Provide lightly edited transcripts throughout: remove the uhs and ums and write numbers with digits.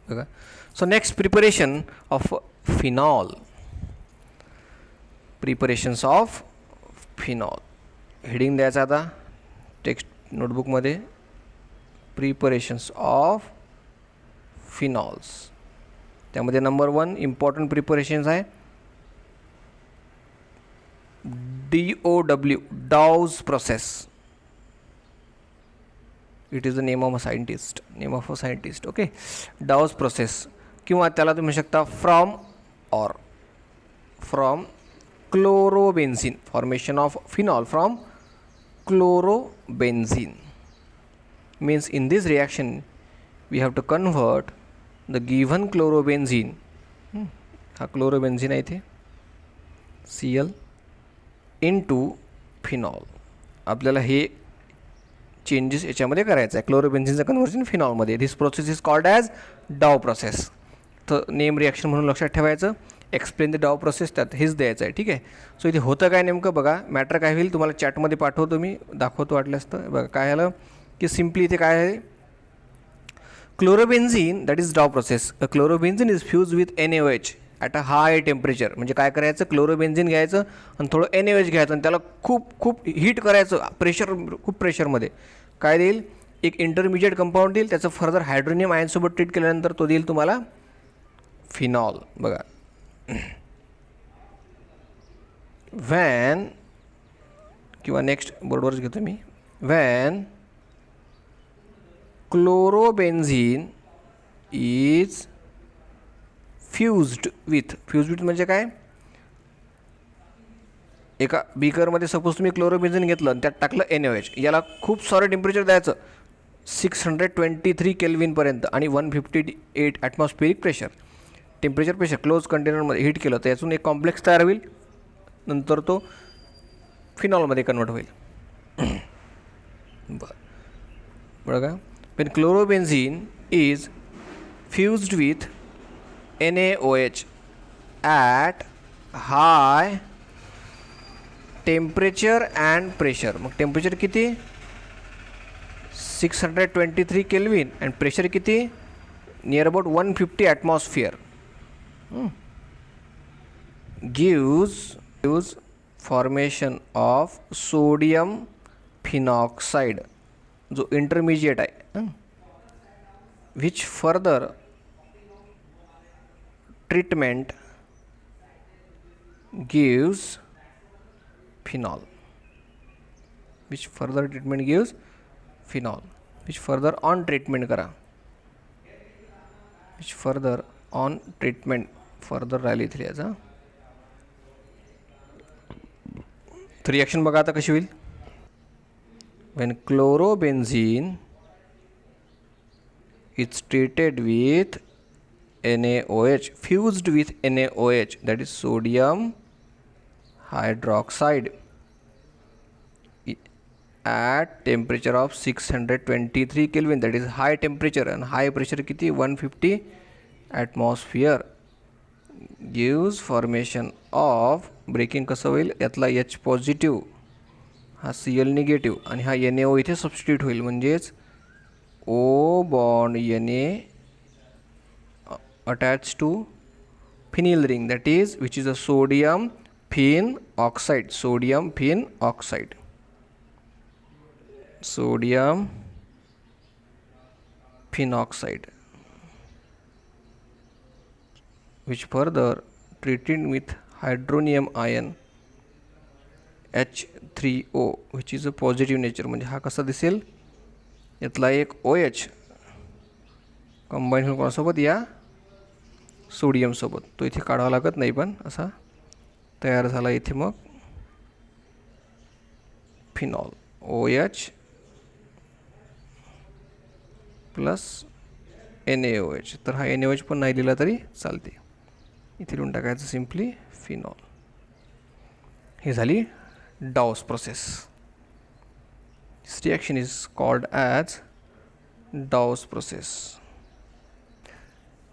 बघा. So next preparation of phenol. Preparations of phenol heading द्यायचं आता टेक्स्ट नोटबुकमध्ये. Preparations of phenols. त्यामध्ये नंबर 1 इम्पॉर्टंट प्रिपरेशन्स आहे DOW, Dawes process. It is the name of a scientist. Okay. Dawes process. किंवा त्याला तुम्ही शकता from chlorobenzene. Formation of phenol from chlorobenzene. Means in this reaction we have to convert the given chlorobenzene. हा chlorobenzene आहे इथे Cl into phenol. आपल्याला हे changes याच्यामध्ये करायचं आहे क्लोरोबेन्झिनचं कन्व्हर्जन फिनॉलमध्ये. This process is called as Dow process. तर नेम रिॲक्शन म्हणून लक्षात ठेवायचं. एक्सप्लेन द डाव प्रोसेस त्यात हेच द्यायचं आहे. ठीक आहे. सो इथे होतं काय नेमकं बघा. मॅटर काय होईल तुम्हाला चॅटमध्ये पाठवतो मी, दाखवतो वाटल्यास तर. बघा काय झालं की सिम्पली इथे काय आहे chlorobenzene that is Dow process. Chlorobenzene is fuse with NaOH at a high temperature. म्हणजे काय करायचं क्लोरोबेन्झिन घ्यायचं आणि थोडं NaOH घ्यायचं आणि त्याला खूप हीट करायचं खूप प्रेशरमध्ये. काय देईल एक इंटरमिजिएट कंपाऊंड देईल. त्याचं फर्दर हायड्रोनियम आयनसोबत ट्रीट केल्यानंतर तो देईल तुम्हाला फिनॉल. बघा व्हॅन किंवा नेक्स्ट बोर्डवरच घेतो मी. Van chlorobenzene is fused with म्हणजे काय एका बीकरमध्ये सपोज तुम्ही क्लोरोबेन्झिन घेतलं आणि त्यात टाकलं NaOH. याला खूप सारं टेम्परेचर द्यायचं 623 केल्विनपर्यंत आणि 158 ॲटमॉस्फिअरिक प्रेशर. प्रेशर क्लोज कंटेनरमध्ये हीट केलं तर यातून एक कॉम्प्लेक्स तयार होईल. नंतर तो फिनॉलमध्ये कन्वर्ट होईल. बघा when chlorobenzene is fused with NaOH at high temperature and pressure. मग टेम्परेचर किती 623 केल्विन आणि प्रेशर किती near about 150 atmosphere. gives formation of sodium phenoxide जो इंटरमिजिएट आहे which further treatment gives phenol. Which further treatment gives phenol. Which further on treatment करा. Which further on treatment further राहिली इथे याचा. तर रिॲक्शन बघा आता कशी होईल. when chlorobenzene is treated with NaOH, fused with NaOH, that is sodium hydroxide at temperature of 623 Kelvin, that is high temperature, and high pressure किती 150 atmosphere, gives formation of breaking कसं होईल यातला H पॉझिटिव्ह हा Cl negative आणि हा NaO इथे substitute होईल. म्हणजेच O bond Na attached to phenyl ring, that is which is a sodium phen oxide. Sodium phen oxide. Sodium phenoxide, which further treated with hydronium ion H3O, which is a positive nature. म्हणजे हा कसा दिसेल यातला एक OH combine होऊन कोणासोबत या sodium सोबत. तो इथे काढावा लागत नाही पण असा तयार झाला इथे. मग फिनॉल OH प्लस NaOH. तर हा NaOH पण नाही लिहिला तरी चालते. इथे लिहून टाकायचं सिम्पली फिनॉल. ही झाली Dawes process. This reaction is called as Dawes process.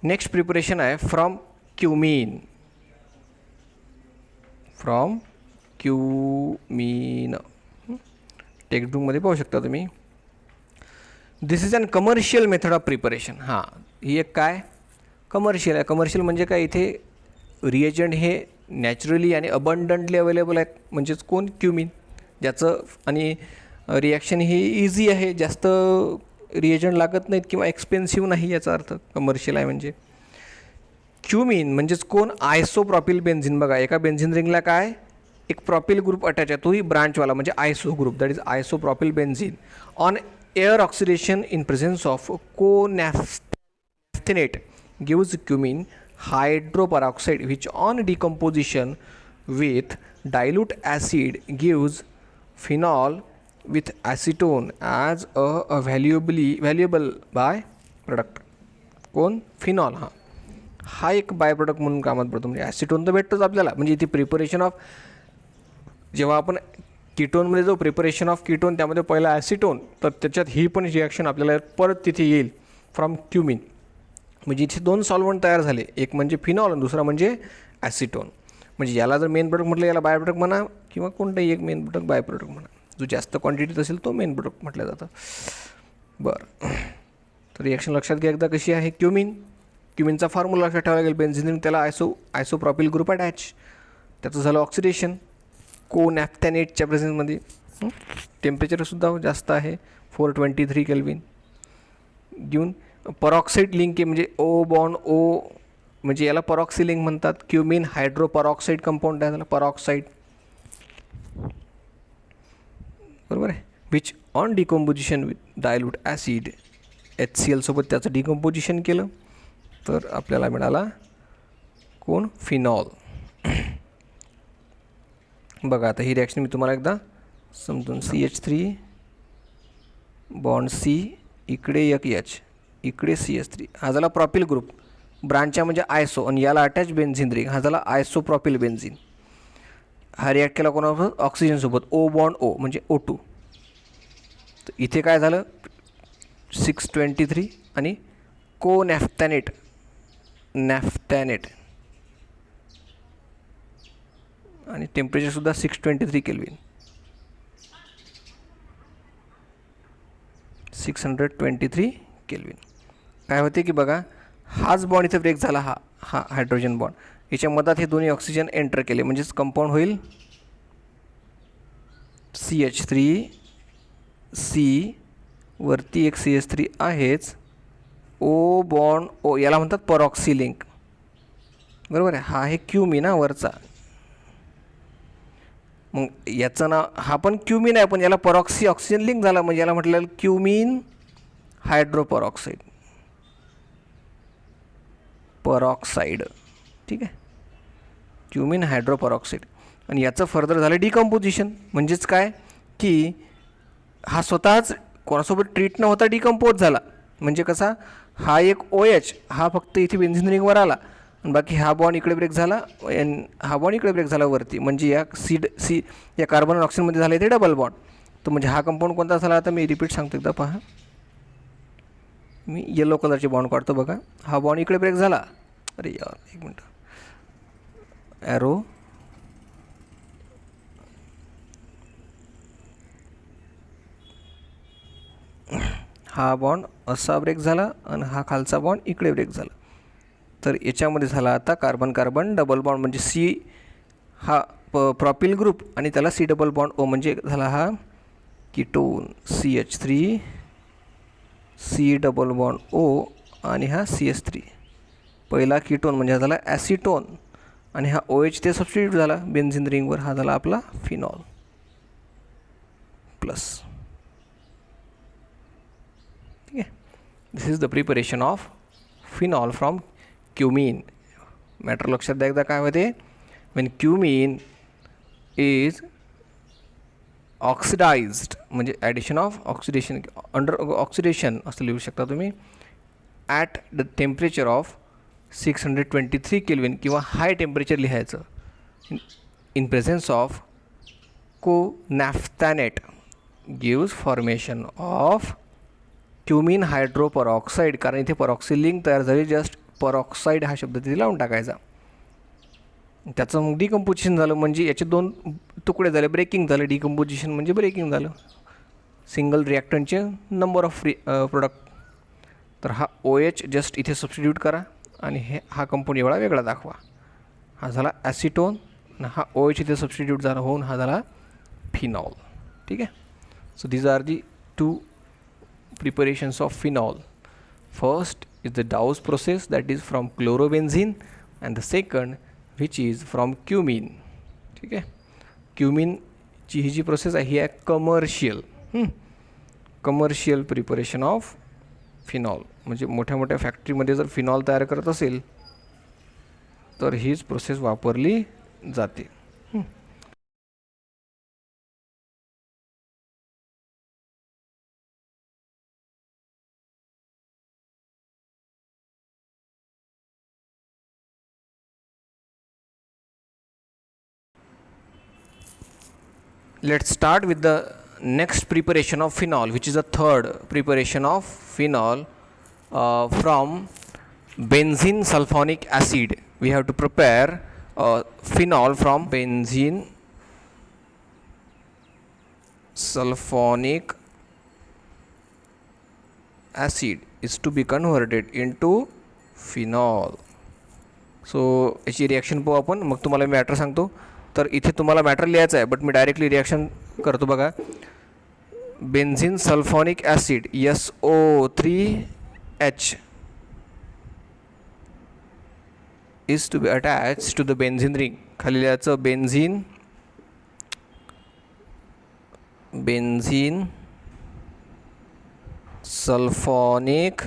Next preparation आहे from cumene. From cumene. टेक्स्टबुकमध्ये पाहू शकता तुम्ही. This is an commercial method of preparation. हां ही एक काय कमर्शियल आहे. कमर्शियल म्हणजे काय, इथे रिएजंट हे नॅचरली आणि अबंडंटली अवेलेबल आहेत, म्हणजेच कोण, क्युमिन, ज्याचं आणि रिॲक्शन ही इझी आहे, जास्त रिएजंट लागत नाहीत किंवा एक्सपेन्सिव्ह नाही, याचा अर्थ कमर्शियल आहे. म्हणजे क्युमिन म्हणजेच कोण, आयसोप्रॉपिल बेन्झिन. बघा, एका बेन्झिन रिंगला काय, एक प्रॉपिल ग्रुप अटॅच आहे, तोही ब्रांचवाला, म्हणजे iso group, that is isopropyl benzene. On air oxidation in presence of co naphthenate gives cumene hydroperoxide, which on decomposition with dilute acid gives phenol with acetone as a valuable by product. कोण, phenol. हा एक by product म्हणून कामात पडतो. म्हणजे acetone तर भेटतोच आपल्याला, म्हणजे इथे प्रिपरेशन ऑफ, जेव्हा आपण कीटोनमध्ये जो प्रिपरेशन ऑफ कीटोन, त्यामध्ये पहिला ॲसिटोन, तर त्याच्यात ही पण रिॲक्शन आपल्याला परत तिथे येईल फ्रॉम क्युमिन. म्हणजे इथे दोन सॉल्वंट तयार झाले, एक म्हणजे फिनॉल आणि दुसरा म्हणजे ॲसिटोन. म्हणजे याला जर मेन प्रोडक्ट म्हटलं, याला बाय प्रोडक्ट म्हणा, किंवा कोणताही एक मेन प्रोडक्ट बाय प्रोडक्ट म्हणा. जो जास्त क्वांटिटीत असेल तो मेन प्रोडक्ट म्हटलं जातं. बरं, तर रिॲक्शन लक्षात घ्या एकदा कशी आहे. क्युमिनचा फॉर्म्युला लक्षात ठेवावा लागेल. बेन्झिन, त्याला आयसोप्रॉपिल ग्रुप अटॅच, त्याचं झालं ऑक्सिडेशन कोनॅफ्थेनेटच्या प्रेझेन्समध्ये. टेम्परेचरसुद्धा जास्त आहे, 423 केल्विन. घेऊन परॉक्साईड लिंक आहे, म्हणजे ओ बॉन्ड ओ, म्हणजे याला परॉक्सी लिंक म्हणतात. क्युमिन हायड्रोपरॉक्साईड कंपाऊंड आहे, त्याला परॉक्साईड, बरोबर आहे. Which on decomposition with dilute acid HCl सोबत त्याचं डिकम्पोजिशन केलं, तर आपल्याला मिळाला कोण, फिनॉल. बघा, आता ही रिॲक्शन मी तुम्हाला एकदा समजून, CH3 बॉन्ड C, इकडे एक H, इकडे CH3, हा झाला प्रॉपिल ग्रुप, ब्रांचच्या म्हणजे आयसो, आणि याला अटॅच बेन्झिन रिंग, हा झाला आयसोप्रॉपिल बेन्झिन. हा रिॲक्ट केला कोणासोबत, ऑक्सिजनसोबत, ओ बॉन्ड ओ म्हणजे O2. तर इथे काय झालं, 623 आणि कोनॅफ्थेनेट, आणि टेम्परेचरसुद्धा 623 केल्विन, 623 केल्विन. काय होते की बघा, हाच बॉन्ड इथे ब्रेक झाला, हा हायड्रोजन बॉन्ड, याच्या मधात हे दोन्ही ऑक्सिजन एंटर केले, म्हणजेच कंपाऊंड होईल CH3C, वरती एक CH3 आहेच, ओ बॉन्ड ओ, याला म्हणतात परॉक्सी लिंक, बरोबर आहे. हा आहे क्युमिन, वरचा. मग याचं नाव, हा पण क्युमिन आहे, पण याला परॉक्सी ऑक्सिजन लिंक झाला, म्हणजे याला म्हटलं क्युमिन हायड्रोपरॉक्साईड, ठीक आहे, क्युमिन हायड्रोपरॉक्साईड. आणि याचं फर्दर झालं डिकम्पोजिशन, म्हणजेच काय की हा स्वतःच कोणासोबत ट्रीट न होता डिकम्पोज झाला. म्हणजे कसा, हा एक OH, हा फक्त इथे बेन्झिन रिंगवर आला, आणि बाकी हा बॉन्ड इकडे ब्रेक झाला, हा बॉन्ड इकडे ब्रेक झाला वरती, म्हणजे या या कार्बन आणि ऑक्सिजनमध्ये झाले ते डबल बॉन्ड. तर म्हणजे हा कंपाऊंड कोणता झाला, आता मी रिपीट सांगतो एकदा, पहा, मी येलो कलरचे बॉन्ड काढतो. बघा, हा बॉन्ड इकडे ब्रेक झाला, अरे यार एक मिनटं, ॲरो, हा बॉन्ड असा ब्रेक झाला, आणि हा खालचा बॉन्ड इकडे ब्रेक झाला. तर याच्यामध्ये झाला आता कार्बन कार्बन डबल बॉन्ड, म्हणजे C हा प्रॉपिल ग्रुप, आणि त्याला C डबल बॉन्ड O, म्हणजे झाला हा ketone, CH3C double bond O, आणि हा CH3, पहिला कीटोन म्हणजे हा झाला ॲसिटोन, आणि हा OH ते सबस्टिट्यूट झाला बेन्झिन रिंगवर, हा झाला आपला फिनॉल प्लस. ठीक आहे, this is the preparation of phenol from cumene. Matter लक्षात द्या एकदा काय होते, वेन क्युमिन इज ऑक्सिडाइज्ड, म्हणजे addition of oxidation, under oxidation असं लिहू शकता तुम्ही, at the temperature of 623 kelvin, किंवा हाय टेम्परेचर लिहायचं, in presence of co naphthenate gives formation of cumene hydroperoxide, कारण इथे परॉक्सी लिंक तयार झाली, जस्ट परॉक्साईड हा शब्द तिथे लावून टाकायचा. त्याचं मग डिकम्पोजिशन झालं, म्हणजे याचे दोन तुकडे झाले, ब्रेकिंग झालं. डिकम्पोजिशन म्हणजे ब्रेकिंग झालं, सिंगल रिॲक्टंटचे नंबर ऑफ प्रोडक्ट. तर हा OH जस्ट इथे सबस्टिट्यूट करा, आणि हा कंपाऊंड एवढा वेगळा दाखवा. हा झाला ॲसिटोन आणि हा OH इथे सबस्टिट्यूट झाला होऊन हा झाला फिनॉल. ठीक आहे. So these are the two preparations of phenol. First is the Dawes process, that is from chlorobenzene, and the second which is from cumene. ठीक आहे. क्युमिन ची ही जी प्रोसेस आहे ही आहे कमर्शियल प्रिपरेशन ऑफ फिनॉल. म्हणजे मोठ्या मोठ्या फॅक्टरीमध्ये जर फिनॉल तयार करत असेल तर हीच प्रोसेस वापरली जाते. Let's start with the next preparation of phenol, which is the third preparation of phenol from benzene sulfonic acid. We have to prepare phenol from benzene sulfonic acid is to be converted into phenol. So याची reaction पाहू आपण, मग तुम्हाला matter सांगतो. तर इथे तुम्हाला matter लिहायचं आहे, बट मी डायरेक्टली रिॲक्शन करतो. बघा, benzene sulphonic acid SO3H is to be attach to the benzene ring. खाली लिहायचं benzene sulphonic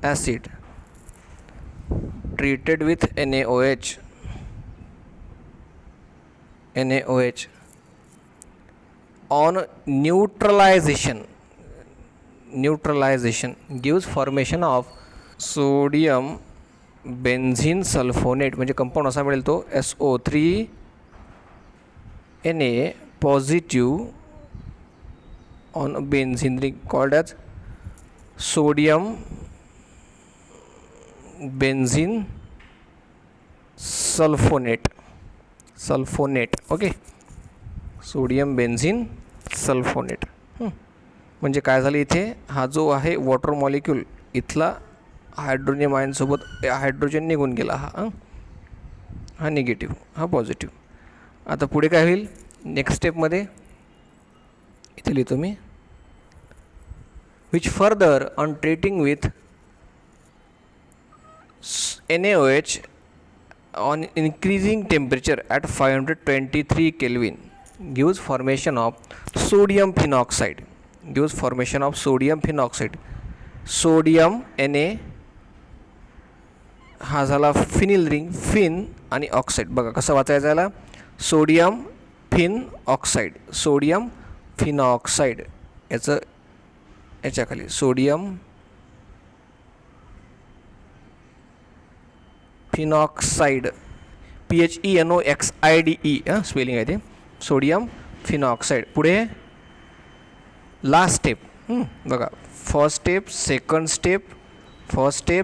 acid treated with NaOH on neutralization gives formation of sodium benzene sulfonate. म्हणजे compound असा मिळेल तो SO3Na positive on a benzene ring called as sodium benzene sulfonate. Okay, sodium benzene sulfonate. म्हणजे काय झालं, इथे हा जो आहे वॉटर मॉलिक्यूल इथला हायड्रोनियम आयनसोबत हायड्रोजन निघून गेला. हा निगेटिव्ह, हा पॉझिटिव्ह. आता पुढे काय होईल नेक्स्ट स्टेपमध्ये, इथे लिहितो मी, which further on treating with NaOH on increasing temperature at 523 Kelvin gives formation of sodium phenoxide. Sodium Na हा झाला फिनिल रिंग, फिन आणि ऑक्साईड. बघा कसं वाचायचं याला, सोडियम फिनॉक्साईड. याच्याखाली सोडियम फिनॉक्साइड, PHENOXIDE स्पेलिंग आहे ते, सोडियम फिनॉक्साइड. पुढे लास्ट स्टेप, बघा, फर्स्ट स्टेप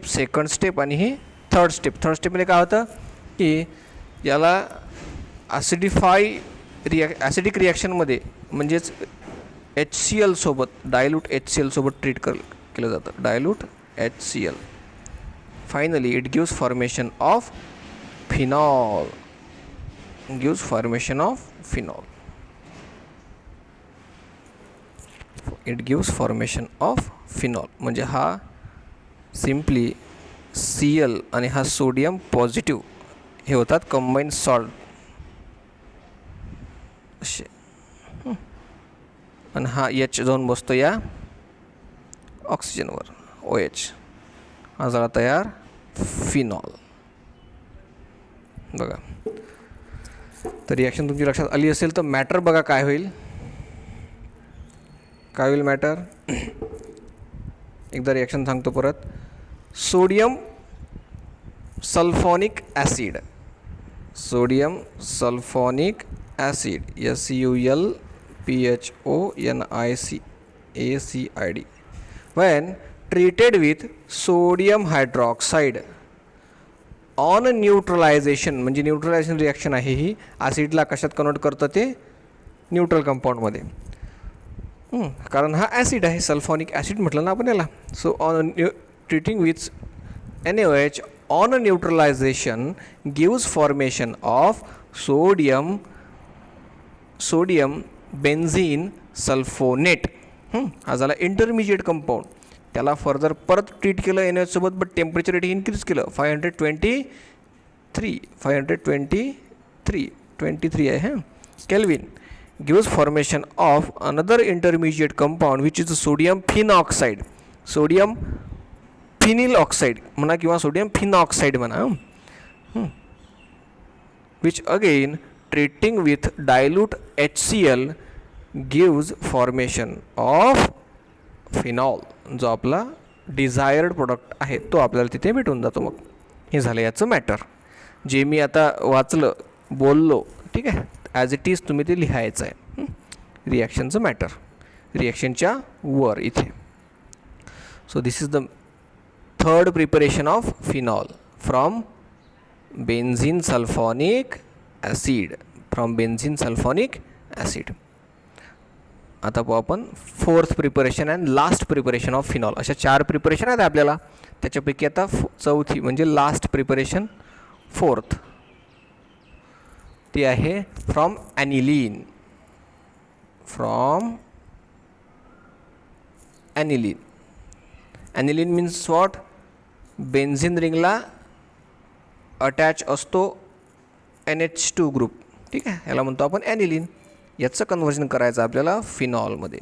सेकंड स्टेप आणि ही थर्ड स्टेपमध्ये काय होतं की याला ॲसिडिक रिॲक्शनमध्ये म्हणजेच HCl सोबत डायल्यूट HCl सोबत ट्रीट केलं जातं, dilute HCl. Finally it gives formation of phenol. म्हणजे हा सिम्पली Cl आणि हा सोडियम पॉझिटिव्ह हे होतात कंबाईन सॉल्ट असे, आणि हा H जाऊन बसतो या ऑक्सिजनवर, OH. हा झाला तयार फिनॉल. बघा, तर रिॲक्शन तुमची लक्षात आली असेल तर मॅटर बघा काय होईल मॅटर. एकदा रिॲक्शन सांगतो परत. Sodium sulphonic acid SULPHONICACID when treated with sodium hydroxide on neutralization. म्हणजे न्यूट्रलायझेशन रिॲक्शन आहे ही, ॲसिडला कशात कन्वर्ट करतं ते न्यूट्रल कंपाऊंडमध्ये. कारण हा ॲसिड आहे, सल्फॉनिक ॲसिड म्हटलं ना आपण याला. So on treating with NaOH on neutralization gives formation of sodium benzene sulfonate. हा झाला इंटरमिजिएट कंपाऊंड. त्याला फर्दर परत ट्रीट केलं NaOH सोबत, बट टेम्परेचर रेट इन्क्रीज केलं 523 आहे kelvin. gives formation of another intermediate compound which is sodium phenoxide, sodium phenyl oxide म्हणा किंवा sodium phenoxide म्हणा, which again treating with dilute HCl gives formation of phenol. जो आपला desired product आहे तो आपल्याला तिथे भेटून जातो. मग हे झालं याचं मॅटर, जे मी आता वाचलं बोललो, ठीक आहे, ॲज इट इज तुम्ही ते लिहायचं आहे. रिॲक्शनचं मॅटर रिॲक्शनच्या वर इथे. So this is the third preparation of phenol from benzene sulphonic acid. आता पाहू आपण fourth preparation and last preparation of phenol. अशा 4 प्रिपरेशन आहेत आपल्याला, त्याच्यापैकी आता चौथी म्हणजे लास्ट प्रिपरेशन फोर्थ ती आहे from aniline. Aniline means what? Benzene रिंगला अटॅच असतो NH2 ग्रुप, ठीक आहे, याला म्हणतो आपण ॲनिलीन. याचं कन्व्हर्जन करायचं आपल्याला फिनॉलमध्ये.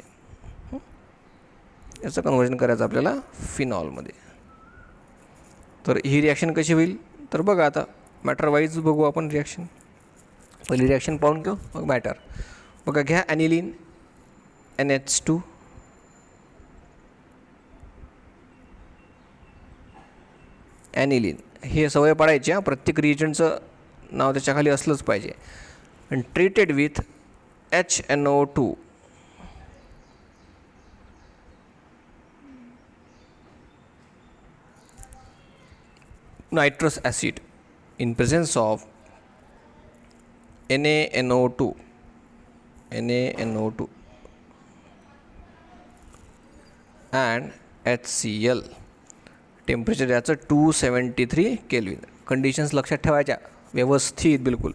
तर ही रिॲक्शन कशी होईल तर बघा, आता मॅटर वाईज बघू आपण रिॲक्शन. पहिली रिॲक्शन पाहून घेऊ मग मॅटर. बघा, घ्या ॲनिलीन NH2, ॲनिलीन. हे सवय पाडायची हां, प्रत्येक रिएजंटचं नाव त्याच्या खाली असलंच पाहिजे. आणि treated with HNO2, nitrous acid in presence of NaNO2 and HCl. Temperature याचं 273 केल्विन. कंडिशन्स लक्षात ठेवायच्या व्यवस्थित बिलकुल.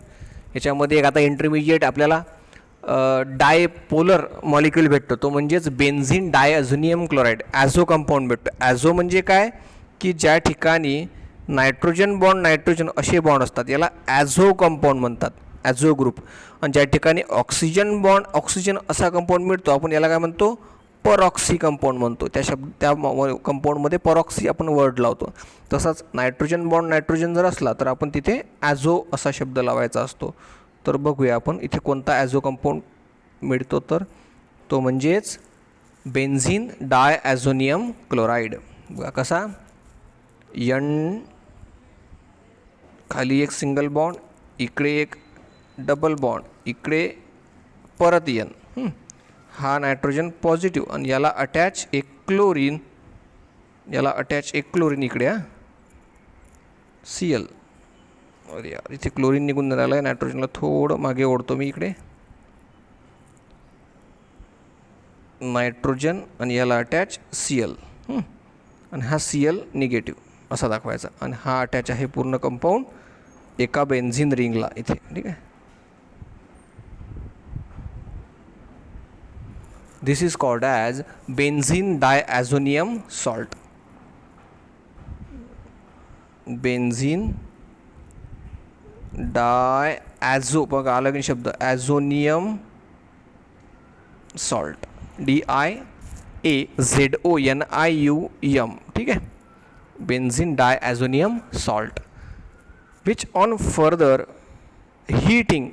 याच्यामध्ये एक आता इंटरमिजिएट आपल्याला डायपोलर मॉलिक्यूल भेटतो, तो म्हणजेच बेन्झीन डायअझोनियम क्लोराईड, ॲझो कंपाऊंड भेटतो. ॲझो म्हणजे काय की ज्या ठिकाणी नायट्रोजन असे बॉन्ड असतात याला ॲझो कंपाऊंड म्हणतात, ॲझो ग्रुप. आणि ज्या ठिकाणी ऑक्सिजन असा कंपाऊंड मिळतो आपण याला काय म्हणतो? परऑक्सी कंपाऊंड म्हणतो. त्या कंपाऊंडमध्ये परऑक्सी आपण वर्ड लावतो. तसाच नायट्रोजन जर असला तर आपण तिथे ॲझो असा शब्द लावायचा असतो. तर बघूया आपण इथे कोणता ॲझो कंपाऊंड मिळतो, तर तो म्हणजेच बेन्झीन डायॲझोनियम क्लोराईड. बघा कसा, N खाली एक सिंगल बॉन्ड, इकडे एक डबल बॉन्ड, इकडे परत N. हा नायट्रोजन पॉझिटिव्ह आणि याला अटॅच एक क्लोरीन, इकडे Cl. अरे यार, इथे क्लोरीन निघून राहिलं आहे, नायट्रोजनला थोडं मागे ओढतो मी इकडे. नायट्रोजन आणि याला अटॅच Cl, आणि हा Cl निगेटिव्ह असा दाखवायचा. आणि हा अटॅच आहे पूर्ण कंपाऊंड एका बेन्झीन रिंगला इथे, ठीक आहे. This is called as benzene diazonium salt. Benzene diazo, बघा आला की शब्द, ॲझोनियम सॉल्ट, DIAZONIUM, ठीक आहे. Benzene diazonium salt, which on further heating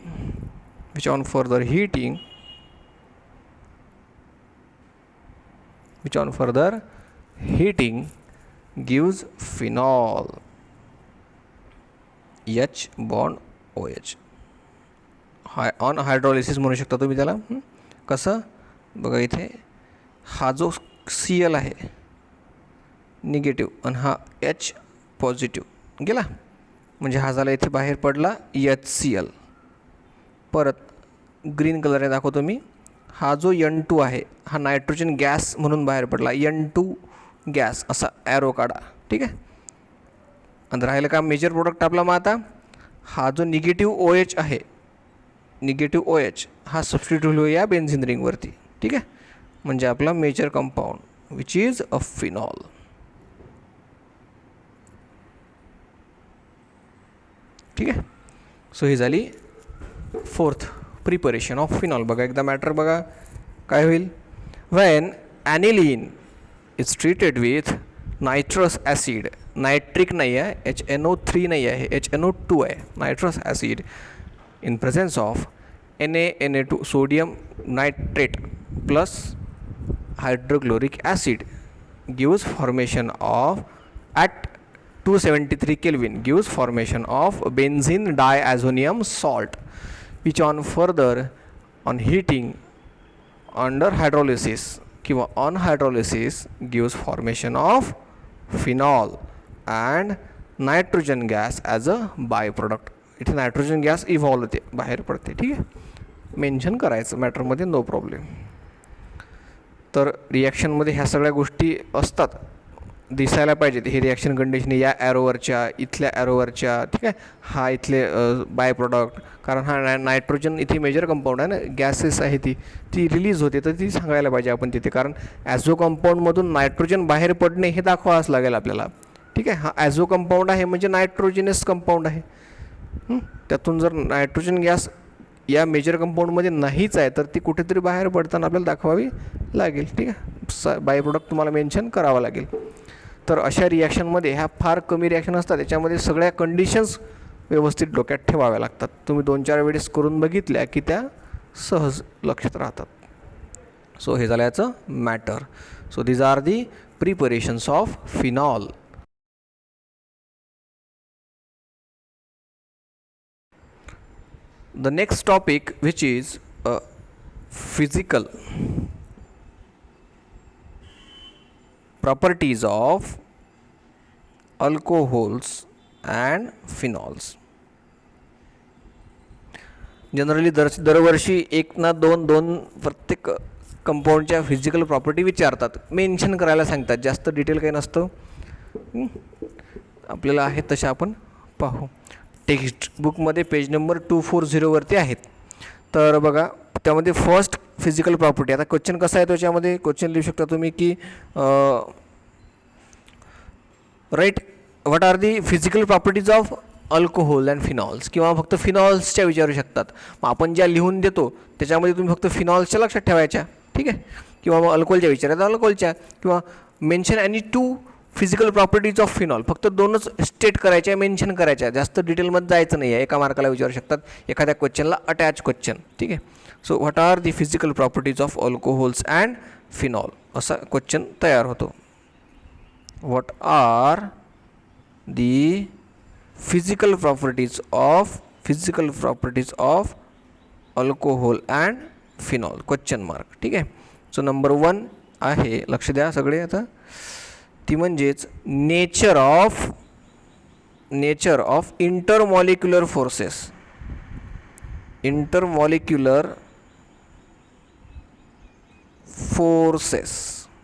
gives phenol, H bond OH. On hydrolysis म्हणू शकता तुम्ही त्याला. कसं बघा, इथे हा जो Cl आहे निगेटिव्ह आणि हा H पॉझिटिव्ह गेला, म्हणजे हा झाला इथे बाहेर पडला HCl. परत ग्रीन कलरने दाखवतो मी, हा जो N2 आहे हा नायट्रोजन गॅस म्हणून बाहेर पडला, N2 गॅस असा ॲरो काढा, ठीक आहे. आणि राहिलं का मेजर प्रोडक्ट आपला. मग आता हा जो निगेटिव्ह OH आहे, निगेटिव्ह OH हा सबस्टिट्यूट होऊया बेन्झिन रिंगवरती. ठीक आहे, म्हणजे आपला major compound which is a phenol. ठीक आहे. सो ही झाली फोर्थ प्रिपरेशन ऑफ फिनॉल. बघा एकदा मॅटर बघा काय होईल. When aniline is treated with nitrous acid, nitric नाही आहे, HNO3 नाही आहे, HNO2 आहे, nitrous acid in presence of Na2 sodium nitrate plus hydrochloric acid gives formation of at 273 Kelvin gives formation of benzene diazonium salt, which on further on heating under hydrolysis किंवा on hydrolysis gives formation of phenol and nitrogen gas as a byproduct. इथे nitrogen gas evolve होते, बाहेर पडते. ठीक आहे, mention करायचं मॅटरमध्ये, no problem. तर रिॲक्शनमध्ये ह्या सगळ्या गोष्टी असतात, दिसायला पाहिजेत. ही रिॲक्शन कंडिशन या ॲरोवरच्या, इथल्या ॲरोवरच्या. ठीक आहे, हा इथले बाय प्रोडक्ट, कारण हा नायट्रोजन इथे मेजर कंपाऊंड आहे ना, गॅसेस आहे ती रिलीज होते, तर ती सांगायला पाहिजे आपण तिथे, कारण ॲझो कंपाऊंडमधून नायट्रोजन बाहेर पडणे हे दाखवावंच लागेल आपल्याला. ठीक आहे, हा ॲझो कंपाऊंड आहे म्हणजे नायट्रोजनस कंपाऊंड आहे. त्यातून जर नायट्रोजन गॅस या मेजर कंपाऊंडमध्ये नाहीच आहे तर ती कुठेतरी बाहेर पडताना आपल्याला दाखवावी लागेल. ठीक आहे, बाय प्रोडक्ट तुम्हाला मेन्शन करावं लागेल. तर अशा रिॲक्शनमध्ये ह्या फार कमी रिॲक्शन असतात, त्याच्यामध्ये सगळ्या कंडिशन्स व्यवस्थित डोक्यात ठेवाव्या लागतात. तुम्ही 2-4 वेळेस करून बघितल्या की त्या सहज लक्षात राहतात. सो हे झालं याचं matter. So these are the preparations of phenol. The next topic, which is physical properties of alcohols and phenols. Generally दरवर्षी एक ना दोन प्रत्येक कंपाऊंडच्या फिजिकल प्रॉपर्टी विचारतात, मेन्शन करायला सांगतात. जास्त डिटेल काही नसतं, आपल्याला आहे तशा आपण पाहू. टेक्स्ट बुकमध्ये पेज नंबर 240 वरती आहेत. तर बघा त्यामध्ये फर्स्ट फिजिकल प्रॉपर्टी. आता क्वेश्चन कसा आहे त्याच्यामध्ये, क्वेश्चन लिहू शकता तुम्ही की write what are the physical properties of alcohol and phenols, किंवा फक्त फिनॉल्सच्या विचारू शकतात. मग आपण ज्या लिहून देतो त्याच्यामध्ये तुम्ही फक्त फिनॉल्सच्या लक्षात ठेवायच्या. ठीक आहे, किंवा मग अल्कोहोलच्या विचारायचं अल्कोहोलच्या, किंवा mention any 2 physical properties of phenol. फक्त 2च स्टेट करायच्या, मेन्शन करायच्या, जास्त डिटेलमध्ये जायचं नाही आहे. एका मार्काला विचारू शकतात, एखाद्या क्वेश्चनला अटॅच क्वेश्चन. ठीक आहे, so what are the physical properties of alcohols and phenol असा क्वेश्चन तयार होतो. What are the physical properties of alcohol and phenol question mark. ठीक आहे, सो नंबर 1 आहे, लक्ष द्या सगळे आता, ती म्हणजेच nature of intermolecular forces. Intermolecular forces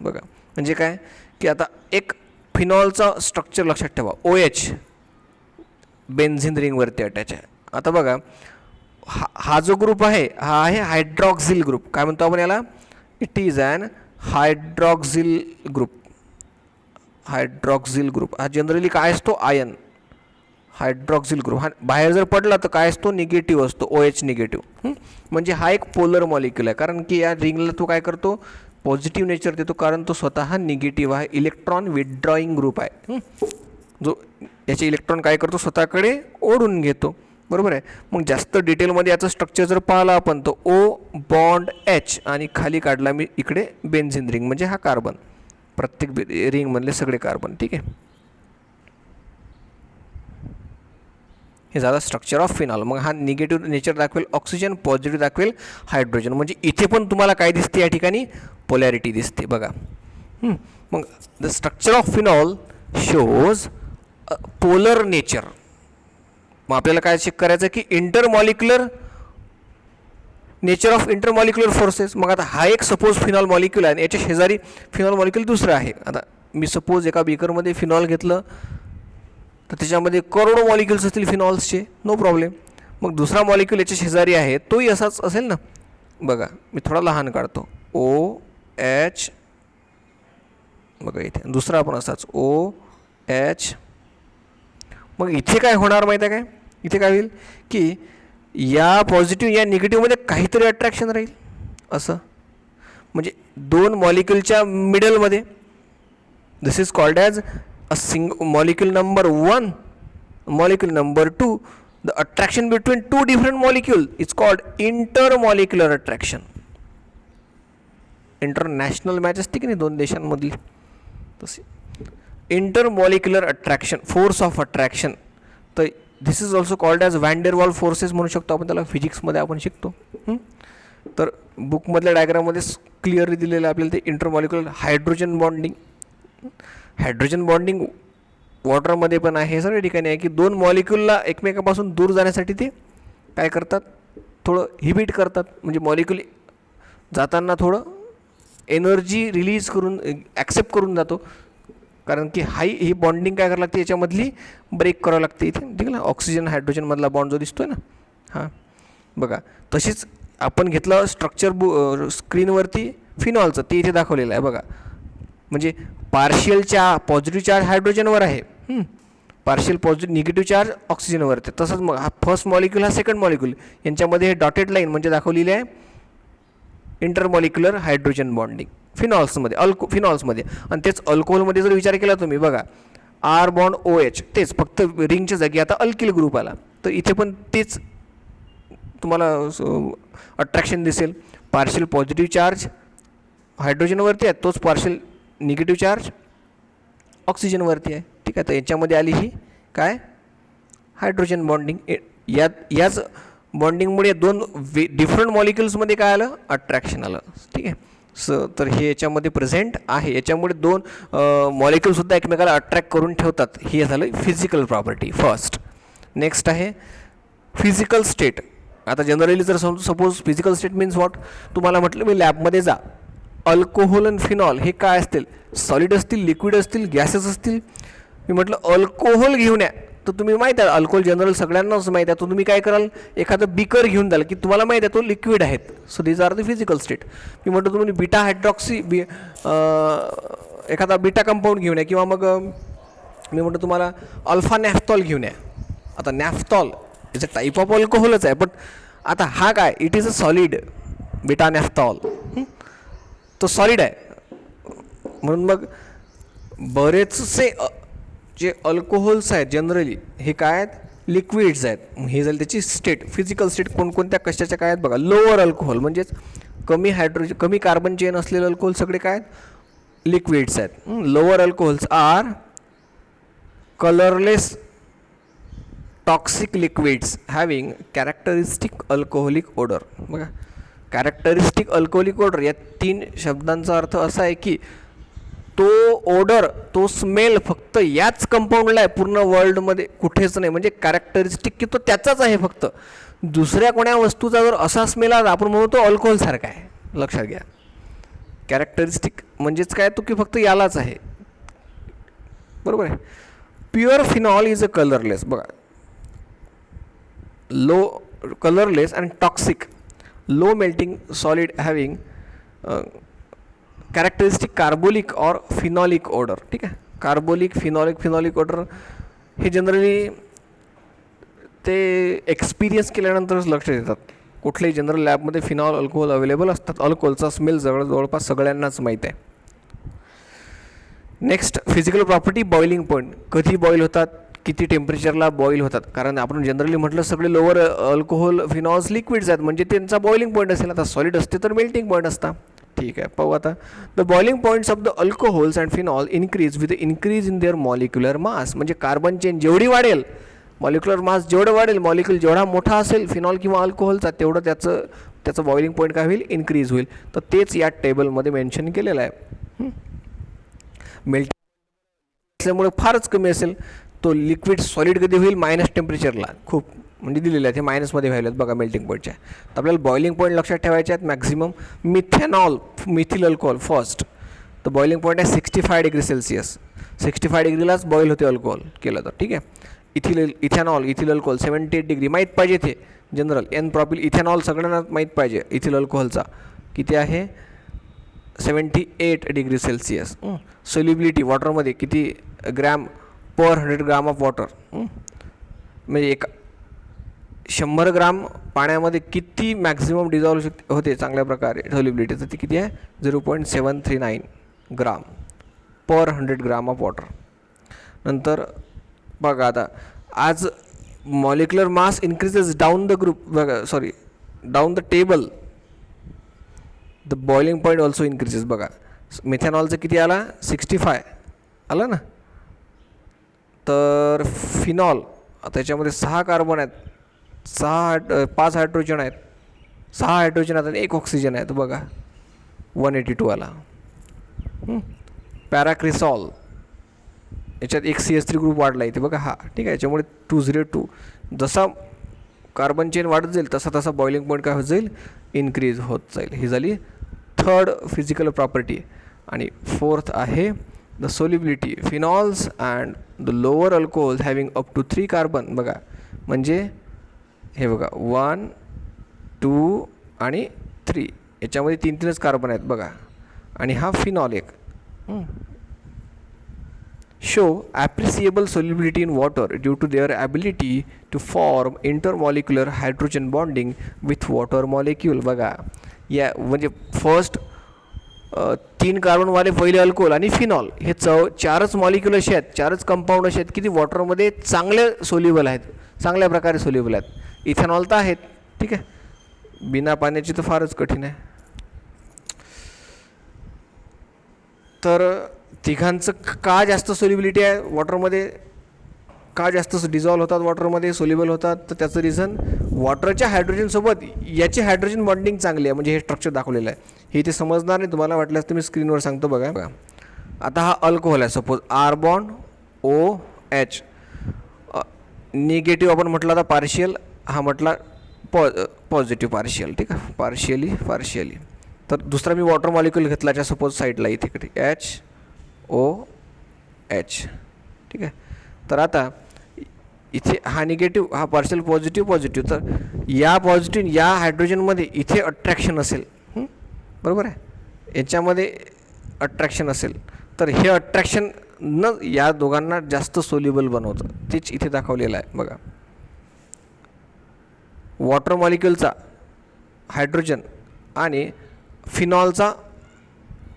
बघा म्हणजे काय की आता एक फिनॉलचा स्ट्रक्चर लक्षात ठेवा, OH बेन्झिन रिंगवरती अटॅच आहे. आता बघा हा जो ग्रुप आहे हा आहे हायड्रॉक्झिल ग्रुप. काय म्हणतो आपण याला, it is an hydroxyl group. Hydroxyl group हा जनरली काय असतो, आयन. हायड्रॉक्झिल ग्रुप हा बाहेर जर पडला तर काय असतो, निगेटिव्ह असतो, OH निगेटिव्ह. म्हणजे हा एक पोलर मॉलिक्यूल आहे, कारण की या रिंगला तो काय करतो, पॉझिटिव्ह नेचर देतो, कारण तो स्वतः निगेटिव्ह आहे, इलेक्ट्रॉन विथड्रॉईंग ग्रुप आहे. जो याचे इलेक्ट्रॉन काय करतो, स्वतःकडे ओढून घेतो. बरोबर आहे. मग जास्त डिटेलमध्ये याचं स्ट्रक्चर जर पाहिलं आपण तर O बॉन्ड H आणि खाली काढला मी इकडे बेन्झिन रिंग, म्हणजे हा कार्बन, प्रत्येक रिंगमधले सगळे कार्बन. ठीक आहे, हे झालं स्ट्रक्चर ऑफ फिनॉल. मग हा निगेटिव्ह नेचर दाखवेल ऑक्सिजन, पॉझिटिव्ह दाखवेल हायड्रोजन. म्हणजे इथे पण तुम्हाला काय दिसते, या ठिकाणी पोलॅरिटी दिसते बघा. मग the structure of phenol shows polar nature. मग आपल्याला काय चेक करायचं की intermolecular nature of intermolecular forces. मग आता हा एक सपोज फिनॉल मॉलिक्यूल आहे, याच्या शेजारी फिनॉल मॉलिक्यूल दुसरं आहे. आता मी सपोज एका बीकरमध्ये फिनॉल घेतलं, तर त्याच्यामध्ये करोडो मॉलिक्युल्स असतील फिनॉल्सचे, नो प्रॉब्लेम. मग दुसरा मॉलिक्यूल याच्या शेजारी आहे तोही असाच असेल ना. बघा मी थोडा लहान काढतो, OH. बघा इथे दुसरा पण असाच OH. मग इथे काय होणार माहीत आहे काय, इथे काय होईल की या पॉझिटिव्ह या निगेटिव्हमध्ये काहीतरी अट्रॅक्शन राहील असं, म्हणजे दोन मॉलिक्युलच्या मिडलमध्ये. This is called as a molecule number 1, molecule number 2. The attraction between two different molecule is called intermolecular attraction. International match असते की नाही दोन देशांमधली, तसे intermolecular attraction, force of attraction. तर this is also called as van der Waal forces म्हणू शकतो आपण त्याला, फिजिक्समध्ये आपण शिकतो. तर बुकमधल्या डायग्राममध्ये क्लिअरली दिलेलं आपल्याला ते intermolecular. Hydrogen bonding, hydrogen bonding वॉटरमध्ये पण आहे, सगळ्या ठिकाणी आहे की दोन मॉलिक्यूलला एकमेकापासून दूर जाण्यासाठी ते काय करतात, थोडं हिबिट करतात. म्हणजे मॉलिक्यूल जाताना थोडं एनर्जी रिलीज करून ॲक्सेप्ट करून जातो, कारण की ही बॉन्डिंग काय करावं लागते, याच्यामधली ब्रेक करावं लागते इथे, ठीक आहे ना. ऑक्सिजन हायड्रोजनमधला बॉन्ड जो दिसतोय ना, हां बघा तशीच आपण घेतलं स्ट्रक्चर स्क्रीनवरती फिनॉलचं, ते इथे दाखवलेलं आहे बघा. म्हणजे पार्शियल पॉझिटिव्ह चार्ज हायड्रोजनवर आहे, पार्शियल पॉझिटिव्ह निगेटिव्ह चार्ज ऑक्सिजनवर आहे. तसंच मग हा फर्स्ट मॉलिक्यूल हा सेकंड मॉलिक्यूल यांच्यामध्ये हे डॉटेड लाईन म्हणजे दाखवलेली आहे इंटरमॉलिक्युलर हायड्रोजन बॉन्डिंग फिनॉल्समध्ये, फिनॉल्समध्ये. आणि तेच अल्कोहोलमध्ये जर विचार केला तुम्ही बघा, R बॉन्ड OH, तेच फक्त रिंगच्या जागी आता अल्किल ग्रुप आला, तर इथे पण तेच तुम्हाला अट्रॅक्शन दिसेल. पार्शियल पॉझिटिव्ह चार्ज हायड्रोजनवरती आहे, तोच पार्शियल निगेटिव्ह चार्ज ऑक्सिजनवरती आहे, ठीक आहे. तर याच्यामध्ये आली ही काय, हायड्रोजन बॉन्डिंग. याच बॉन्डिंगमुळे दोन डिफरंट मॉलिक्युल्समध्ये काय आलं, अट्रॅक्शन आलं, ठीक आहे. तर हे याच्यामध्ये प्रेझेंट आहे. याच्यामुळे दोन मॉलिक्युलसुद्धा एकमेकाला अट्रॅक्ट करून ठेवतात. हे झालं फिजिकल प्रॉपर्टी फर्स्ट. नेक्स्ट आहे फिजिकल स्टेट. आता जनरली जर suppose physical state means what, तुम्हाला म्हटलं मी लॅबमध्ये जा, अल्कोहोल आणि फिनॉल हे काय असतील, सॉलिड असतील, लिक्विड असतील, गॅसेस असतील. मी म्हटलं अल्कोहोल घेऊन या, तर तुम्ही माहीत आहे अल्कोहोल जनरल सगळ्यांनाच माहीत आहे, तर तुम्ही काय कराल, एखादं बिकर घेऊन द्याल की तुम्हाला माहीत आहे तो लिक्विड आहेत. So these are the physical state. मी म्हटलं तुम्ही बीटा हायड्रॉक्सी एखादा बीटा कंपाऊंड घेऊन या, किंवा मग मी म्हटलं तुम्हाला अल्फा नॅफ्थॉल घेऊन या. आता naphthol is a type of अल्कोहोलच आहे, पण आता हा काय, it is a solid. Beta naphthol तो सॉलिड आहे, म्हणून मग बरेचसे जे अल्कोहोल्स आहेत जनरली हे काय आहेत, लिक्विड्स आहेत. हे झालं त्याची स्टेट, फिजिकल स्टेट. कोणकोणत्या कशाच्या काय आहेत बघा, लोअर अल्कोहोल म्हणजेच कमी कार्बन चेन असलेले अल्कोहोल सगळे काय आहेत, लिक्विड्स आहेत. Lower alcohols are colourless toxic liquids having characteristic alcoholic odour. बघा कॅरेक्टरिस्टिक अल्कोहोलिक ओडर या 3 शब्दांचा अर्थ असा आहे की तो ओडर, तो स्मेल फक्त याच कंपाऊंडला आहे, पूर्ण वर्ल्डमध्ये कुठेच नाही. म्हणजे कॅरेक्टरिस्टिक की तो त्याचाच आहे फक्त. दुसऱ्या कोण्या वस्तूचा जर असा स्मेल आला आपण म्हणू तो अल्कोहोलसारखा आहे, लक्षात घ्या. कॅरेक्टरिस्टिक म्हणजेच काय, तो की फक्त यालाच आहे, बरोबर आहे. Pure phenol is a colourless. बघा low colourless and toxic low melting solid having characteristic carbolic और फिनॉलिक ओडर. ठीक आहे, कार्बोलिक फिनॉलिक ओडर हे जनरली ते एक्सपिरियन्स केल्यानंतरच लक्षात येतात. कुठल्याही जनरल लॅबमध्ये फिनॉल अल्कोहोल अवेलेबल असतात. अल्कोहोलचा स्मेल जवळपास सगळ्यांनाच माहीत आहे. Next physical property boiling point. कधी बॉईल होतात, किती टेम्परेचरला बॉईल होतात. कारण आपण जनरली म्हटलं सगळे लोअर अल्कोहोल फिनॉल्स लिक्विड्स आहेत म्हणजे त्यांचा बॉइलिंग पॉईंट असेल. आता सॉलिड असते तर मेल्टिंग पॉईंट असता. ठीक आहे, पाहू आता. The boiling points of the alcohols and phenol increase with increase in their molecular mass. म्हणजे कार्बन चेन जेवढी वाढेल, मॉलिक्युलर मास जेवढं वाढेल, मॉलिक्युल जेवढा मोठा असेल फिनॉल किंवा अल्कोहोलचा, तेवढं त्याचं बॉइलिंग पॉईंट काय होईल, इन्क्रीज होईल. तर तेच या टेबलमध्ये मेन्शन केलेलं आहे. मेल्टिंग असल्यामुळे फारच कमी असेल तो लिक्विड सॉलिड कधी होईल, मायनस टेम्परेचरला. खूप म्हणजे दिलेलं आहे ते मायनसमध्ये व्हायला आहेत बघा मेल्टिंग पॉईंटच्या. तर आपल्याला बॉइलिंग पॉईंट लक्षात ठेवायचे आहेत. Maximum methanol, methyl alcohol first. तर बॉइलिंग पॉईंट आहे 65 डिग्री सेल्सिअस. 65 डिग्रीलाच बॉईल होते अल्कोहोल केलं तर, ठीक आहे. इथेनॉल इथिल अल्कोहोल 78 डिग्री माहीत पाहिजे ते जनरल. एन प्रॉपिल इथेनॉल सगळ्यांना माहीत पाहिजे. इथिल अल्कोहोलचा किती आहे 78 डिग्री सेल्सिअस. सोल्युबिलिटी वॉटरमध्ये किती gram per 100 gram of water, म्हणजे 100 ग्राम पाण्यामध्ये किती मॅक्झिमम डिझॉल्व होते चांगल्या प्रकारे सोल्युबिलिटी, तर ती किती आहे 0.739 ग्राम पर 100 ग्राम ऑफ वॉटर. नंतर बघा आता आज molecular mass increases down the group, बघा sorry down the table the boiling point also increases. बघा मिथेनॉलचं किती आला 65 आलं ना. तर फिनॉल त्याच्यामध्ये 6 कार्बन आहेत, 5 हायड्रोजन आहेत, 6 हायड्रोजन आहेत आणि 1 ऑक्सिजन आहे. तर बघा 182 आला. पॅराक्रिसॉल याच्यात एक CH3 ग्रुप वाढला इथे बघा हा, ठीक आहे. याच्यामुळे 202. जसा कार्बन चेन वाढत जाईल तसा तसा बॉइलिंग पॉईंट काय होत जाईल इन्क्रीज होत जाईल. ही झाली 3rd फिजिकल प्रॉपर्टी. आणि 4th आहे the solubility. Phenols and the lower alcohols having up to 3 carbon. बघा म्हणजे हे बघा 1 2 आणि 3 याच्यामध्ये 3-3च कार्बन आहेत बघा. आणि हा फिनॉल एक. show appreciable solubility in water due to their ability to form intermolecular hydrogen bonding with water molecule. बघा या म्हणजे फर्स्ट 3 कार्बनवाले पहिले अल्कोहोल आणि फिनॉल हे 4च मॉलिक्युल असे आहेत, 4च कंपाऊंड असे आहेत की ती वॉटरमध्ये चांगले सोल्युबल आहेत, चांगल्या प्रकारे सोल्युबल आहेत. इथेनॉल तर आहेत, ठीक आहे, बिना पाण्याची तर फारच कठीण आहे. तर तिघांचं का जास्त सोल्युबिलिटी आहे वॉटरमध्ये, का जास्त डिझॉल्व होतात वॉटरमध्ये, सोल्युबल होतात, तर त्याचं रिझन वॉटरच्या हायड्रोजनसोबत याची हायड्रोजन बॉन्डिंग चांगली आहे. म्हणजे हे स्ट्रक्चर दाखवलेलं आहे, हे इथे समजणार नाही तुम्हाला, वाटल्यास तुम्ही स्क्रीनवर सांगतो बघा. आता हा अल्कोहोल आहे suppose R bond OH, negative आपण म्हटलं आता पार्शियल, हा म्हटला पॉझिटिव्ह पार्शियल, ठीक आहे, पार्शियली. तर दुसरा मी वॉटर मॉलिक्यूल घेतलाच्या सपोज साईडला इथे HOH, ठीक आहे. तर आता इथे हा निगेटिव्ह, हा पार्शियल पॉझिटिव्ह, तर या पॉझिटिव्ह या हायड्रोजनमध्ये इथे अट्रॅक्शन असेल, बरोबर आहे, याच्यामध्ये अट्रॅक्शन असेल, तर हे अट्रॅक्शन न या दोघांना जास्त सोल्युबल बनवतं, तेच इथे दाखवलेलं आहे बघा. वॉटर मॉलिक्युलचा हायड्रोजन आणि फिनॉलचा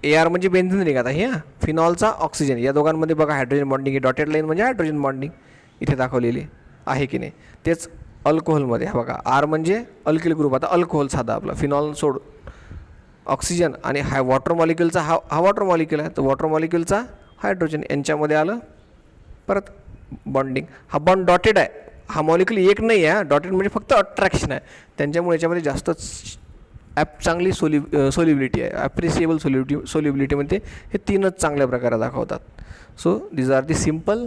AR म्हणजे बेन्झीन रिंग. आता हे फिनॉलचा ऑक्सिजन, या दोघांमध्ये बघा हायड्रोजन बॉन्डिंग, ही डॉटेड लाईन म्हणजे हायड्रोजन बॉन्डिंग इथे दाखवलेली आहे की नाही. तेच अल्कोहोलमध्ये बघा R म्हणजे अल्किल ग्रुप, आता अल्कोहोल साधा आपला, फिनॉल सोड, ऑक्सिजन आणि वॉटर मॉलिक्युलचा हा वॉटर मॉलिक्युल आहे, तर वॉटर मॉलिक्युलचा हायड्रोजन, यांच्यामध्ये आलं परत बॉन्डिंग. हा बॉन्ड डॉटेड आहे, हा मॉलिक्युल एक नाही आहे, डॉटेड म्हणजे फक्त अट्रॅक्शन आहे, त्यांच्यामुळे याच्यामध्ये जास्तच चांगली सोल्युबिलिटी आहे. ॲप्रिसिएबल सोल्युबिलिटीमध्ये हे 3च चांगल्या प्रकारे दाखवतात. So these are the simple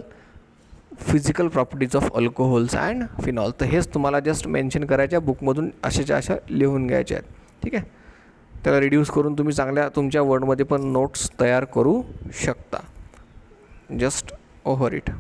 physical properties of alcohols and phenol. तर हेच तुम्हाला जस्ट मेन्शन करायच्या बुकमधून अशाच्या अशा लिहून घ्यायच्या आहेत, ठीक आहे. त्याला रिड्यूस करून तुम्ही चांगल्या तुमच्या वर्डमध्ये पण नोट्स तयार करू शकता, जस्ट ओव्हर इट.